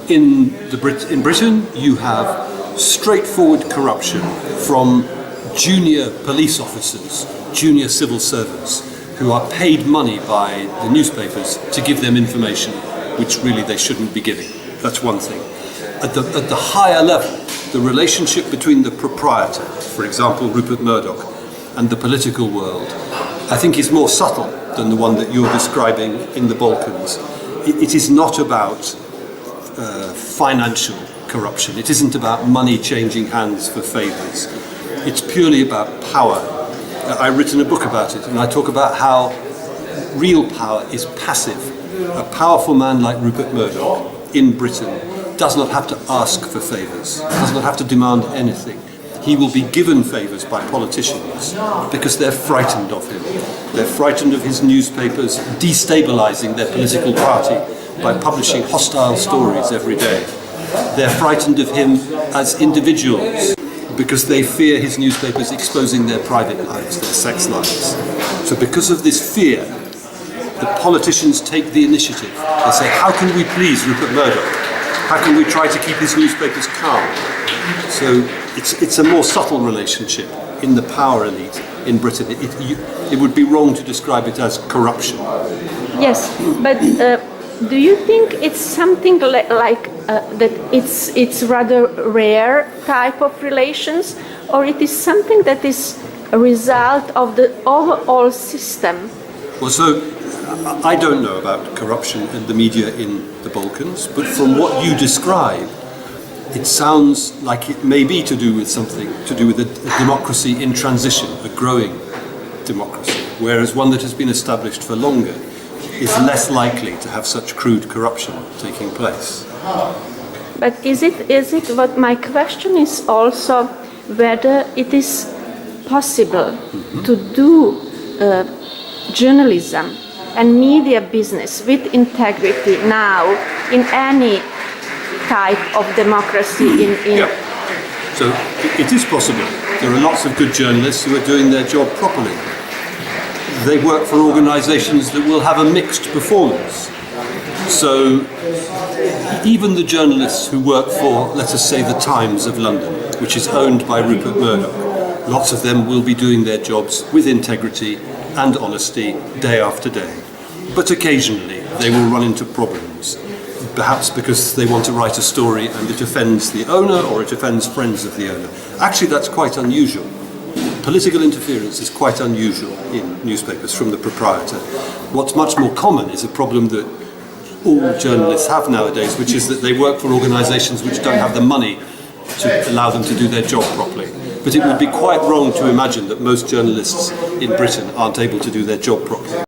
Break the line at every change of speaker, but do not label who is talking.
In Britain, you have straightforward corruption from junior police officers, junior civil servants, who are paid money by the newspapers to give them information which really they shouldn't be giving. That's one thing. At the higher level, the relationship between the proprietor, for example Rupert Murdoch, and the political world, I think is more subtle than the one that you're describing in the Balkans. It is not about financial corruption. It isn't about money changing hands for favours. It's purely about power. I've written a book about it, and I talk about how real power is passive. A powerful man like Rupert Murdoch in Britain does not have to ask for favours, does not have to demand anything. He will be given favours by politicians because they're frightened of him. They're frightened of his newspapers destabilising their political party by publishing hostile stories every day. They're frightened of him as individuals because they fear his newspapers exposing their private lives, their sex lives. So because of this fear, the politicians take the initiative. They say, how can we please Rupert Murdoch? How can we try to keep his newspapers calm? So it's a more subtle relationship in the power elite in Britain. It would be wrong to describe it as corruption.
Yes, but do you think it's something like that it's rather rare type of relations, or it is something that is a result of the overall system?
Well, so I don't know about corruption in the media in the Balkans, but from what you describe, it sounds like it may be to do with something, to do with a democracy in transition, a growing democracy, whereas one that has been established for longer is less likely to have such crude corruption taking place.
But is it what my question is also whether it is possible to do journalism and media business with integrity now in any type of democracy in
Yeah. So it is possible. There are lots of good journalists who are doing their job properly. They work for organisations that will have a mixed performance. So even the journalists who work for, let us say, the Times of London, which is owned by Rupert Murdoch, lots of them will be doing their jobs with integrity and honesty day after day. But occasionally they will run into problems, perhaps because they want to write a story and it offends the owner or it offends friends of the owner. Actually, that's quite unusual. Political interference is quite unusual in newspapers from the proprietor. What's much more common is a problem that all journalists have nowadays, which is that they work for organisations which don't have the money to allow them to do their job properly. But it would be quite wrong to imagine that most journalists in Britain aren't able to do their job properly.